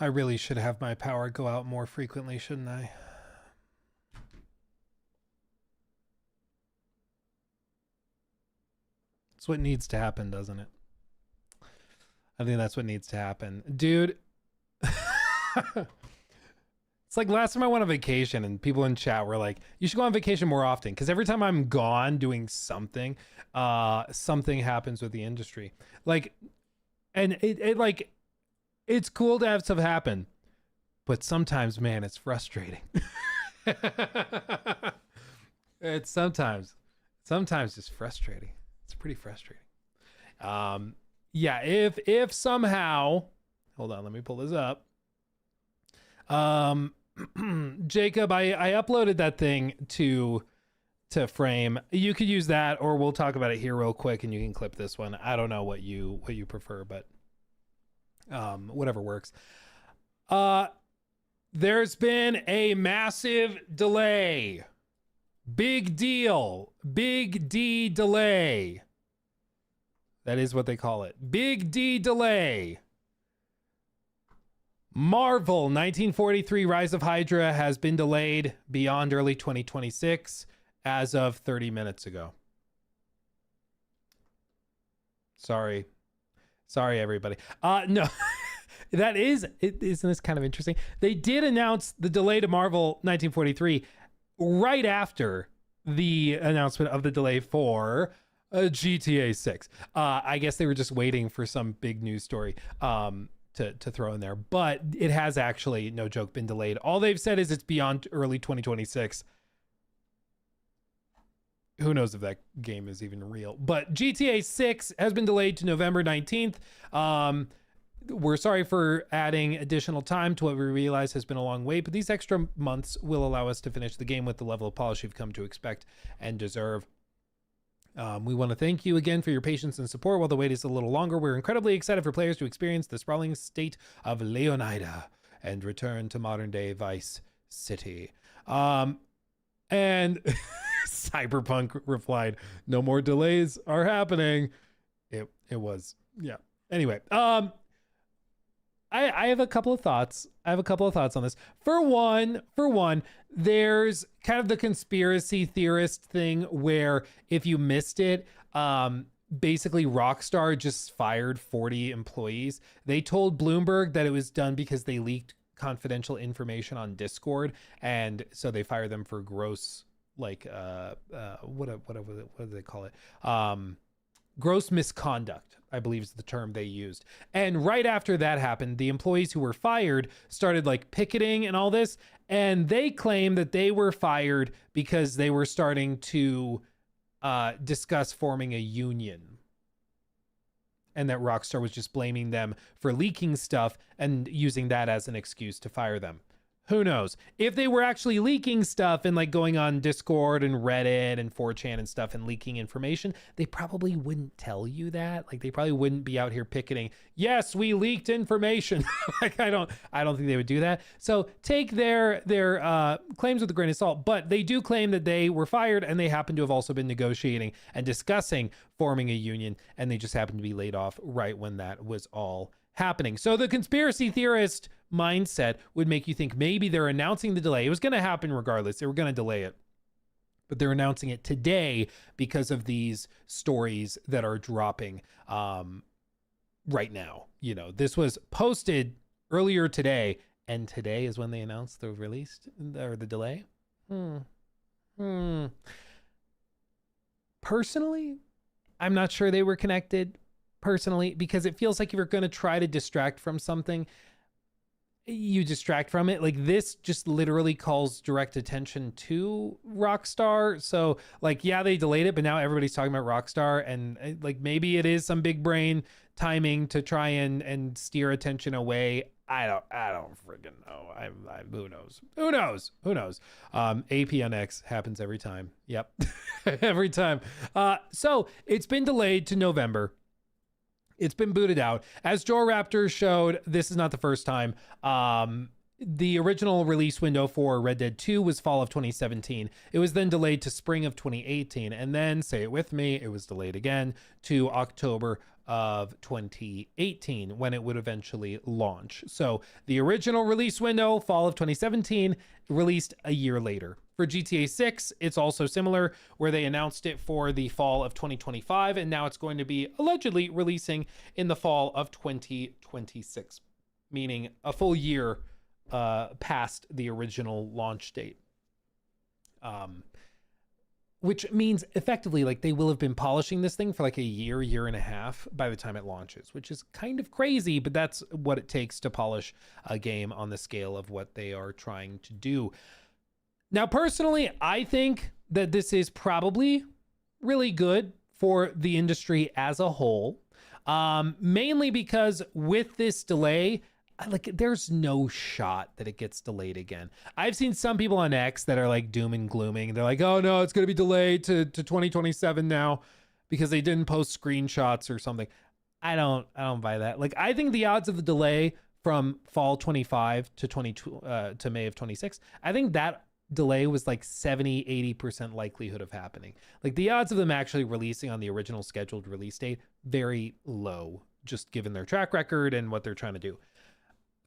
I really should have my power go out more frequently, shouldn't I? It's what needs to happen, doesn't it? I think that's what needs to happen. Dude, it's like last time I went on vacation and people in chat were like, you should go on vacation more often. Because every time I'm gone doing something, something happens with the industry. Like, and it like, it's cool to have stuff happen. But sometimes, man, it's frustrating. It's sometimes just frustrating. It's pretty frustrating. Yeah, if somehow, hold on, let me pull this up. Jacob, I uploaded that thing to Frame. You could use that, or we'll talk about it here real quick, and you can clip this one. I don't know what you prefer, but whatever works. There's been a massive delay. Big deal. Big D delay. That is what they call it. Big D delay. Marvel 1943 Rise of Hydra has been delayed beyond early 2026 as of 30 minutes ago. Sorry, everybody. No. Isn't this kind of interesting? They did announce the delay to Marvel 1943 right after the announcement of the delay for GTA 6. I guess they were just waiting for some big news story to throw in there, but it has actually, no joke, been delayed. All they've said is it's beyond early 2026. Who knows if that game is even real, but GTA 6 has been delayed to November 19th. We're sorry for adding additional time to what we realize has been a long wait, but these extra months will allow us to finish the game with the level of polish you've come to expect and deserve. We want to thank you again for your patience and support while the wait is a little longer. We're incredibly excited for players to experience the sprawling state of Leonida and return to modern day Vice City. And Cyberpunk replied, no more delays are happening. It was, yeah. Anyway, I have a couple of thoughts. On this. For one, there's kind of the conspiracy theorist thing where if you missed it, basically Rockstar just fired 40 employees. They told Bloomberg that it was done because they leaked confidential information on Discord, and so they fired them for gross, like, what do they call it? Gross misconduct, I believe is the term they used. And right after that happened, the employees who were fired started like picketing and all this. And they claim that they were fired because they were starting to discuss forming a union. And that Rockstar was just blaming them for leaking stuff and using that as an excuse to fire them. Who knows? If they were actually leaking stuff and like going on Discord and Reddit and 4chan and stuff and leaking information, they probably wouldn't tell you that. Like they probably wouldn't be out here picketing, yes, we leaked information. Like I don't think they would do that. So take their claims with a grain of salt, but they do claim that they were fired and they happen to have also been negotiating and discussing forming a union, and they just happened to be laid off right when that was all happening. So the conspiracy theorist mindset would make you think maybe they're announcing the delay. It was going to happen regardless. They were going to delay it, but they're announcing it today because of these stories that are dropping right now. You know, this was posted earlier today, and today is when they announced the release or the delay. Personally, I'm not sure they were connected. Personally, because it feels like if you're going to try to distract from something, you distract from it. Like this just literally calls direct attention to Rockstar. So like, yeah, they delayed it, but now everybody's talking about Rockstar, and like maybe it is some big brain timing to try and steer attention away. I don't freaking know. Who knows? AP on X happens every time. Yep. Every time. So it's been delayed to November. It's been booted out. As Joe Raptor showed, this is not the first time. the original release window for Red Dead 2 was fall of 2017. It was then delayed to spring of 2018. And then, say it with me, it was delayed again to October of 2018 when it would eventually launch. So the original release window, fall of 2017, released a year later. For GTA 6, it's also similar, where they announced it for the fall of 2025, and now it's going to be allegedly releasing in the fall of 2026, meaning a full year past the original launch date. Which means effectively, like, they will have been polishing this thing for like a year and a half by the time it launches, which is kind of crazy, but that's what it takes to polish a game on the scale of what they are trying to do. Now, personally, I think that this is probably really good for the industry as a whole, mainly because with this delay, like, there's no shot that it gets delayed again. I've seen some people on X that are like doom and glooming. They're like, oh no, it's going to be delayed to 2027 now because they didn't post screenshots or something. I don't buy that. Like, I think the odds of the delay from fall 25 to May of 26, I think that delay was like 70-80% likelihood of happening. Like, the odds of them actually releasing on the original scheduled release date, very low, just given their track record and what they're trying to do.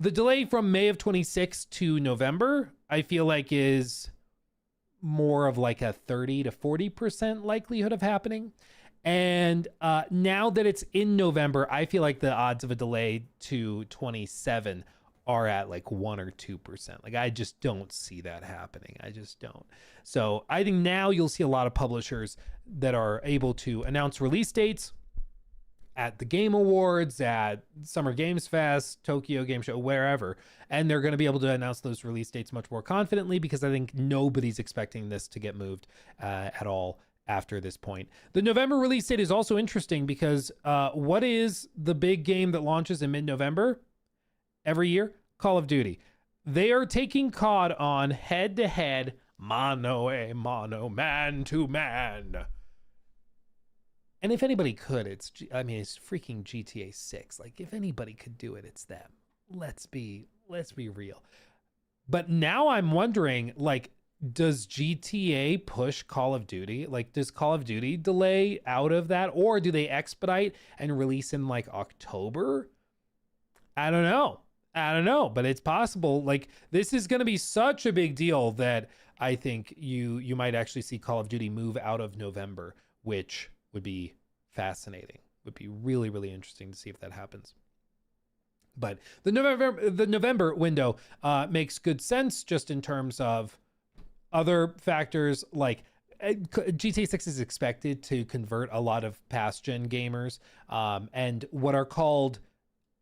The delay from May of 26 to November, I feel like, is more of like a 30 to 40% likelihood of happening. And now that it's in November, I feel like the odds of a delay to 27 are at like 1 or 2%. Like, I just don't see that happening. I just don't. So I think now you'll see a lot of publishers that are able to announce release dates at the Game Awards, at Summer Games Fest, Tokyo Game Show, wherever. And they're going to be able to announce those release dates much more confidently because I think nobody's expecting this to get moved at all after this point. The November release date is also interesting because what is the big game that launches in mid-November every year? Call of Duty. They are taking COD on head-to-head, mano a mano, man-to-man. And if anybody could, it's freaking GTA 6. Like, if anybody could do it, it's them. Let's be real. But now I'm wondering, like, does GTA push Call of Duty? Like, does Call of Duty delay out of that? Or do they expedite and release in like October? I don't know, but it's possible. Like, this is going to be such a big deal that I think you might actually see Call of Duty move out of November, which would be fascinating. Would be really, really interesting to see if that happens. But the November window makes good sense just in terms of other factors. Like, GTA 6 is expected to convert a lot of past gen gamers and what are called,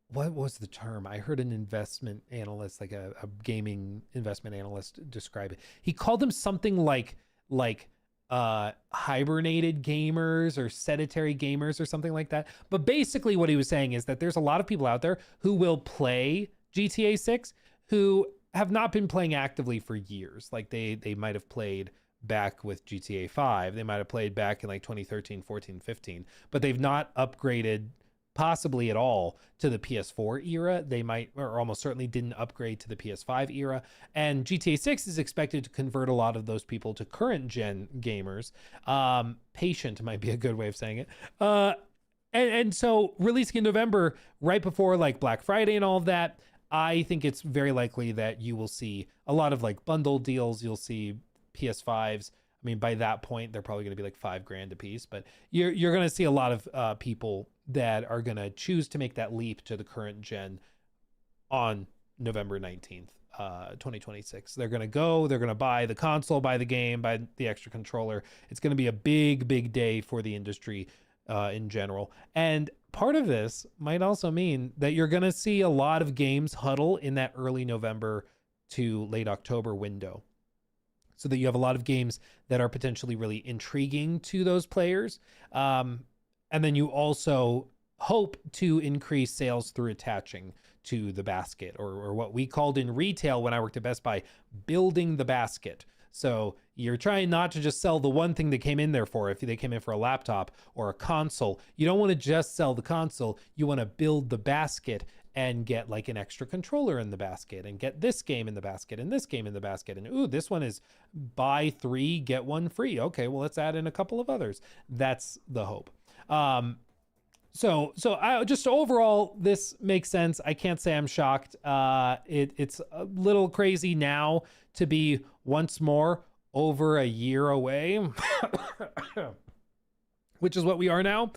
what was the term? I heard an investment analyst, like a gaming investment analyst, describe it. He called them something like hibernated gamers or sedentary gamers or something like that. But basically what he was saying is that there's a lot of people out there who will play GTA 6 who have not been playing actively for years. Like, they might have played back with GTA 5. They might have played back in like 2013, 14, 15, but they've not upgraded possibly at all to the PS4 era. They might, or almost certainly didn't upgrade to the PS5 era. And GTA 6 is expected to convert a lot of those people to current gen gamers. Patient might be a good way of saying it. And so releasing in November, right before like Black Friday and all of that, I think it's very likely that you will see a lot of like bundle deals. You'll see PS5s. I mean, by that point, they're probably going to be like $5,000 a piece, but you're going to see a lot of people that are going to choose to make that leap to the current gen on November 19th, 2026. They're going to buy the console, buy the game, buy the extra controller. It's going to be a big, big day for the industry in general. And part of this might also mean that you're going to see a lot of games huddle in that early November to late October window, so that you have a lot of games that are potentially really intriguing to those players. And then you also hope to increase sales through attaching to the basket, or what we called in retail when I worked at Best Buy, building the basket. So you're trying not to just sell the one thing they came in there for. If they came in for a laptop or a console, you don't want to just sell the console. You want to build the basket and get like an extra controller in the basket and get this game in the basket and this game in the basket. And ooh, this one is buy 3, get 1 free. Okay, well, let's add in a couple of others. That's the hope. So I just overall, this makes sense. I can't say I'm shocked. It's a little crazy now to be once more over a year away, which is what we are now.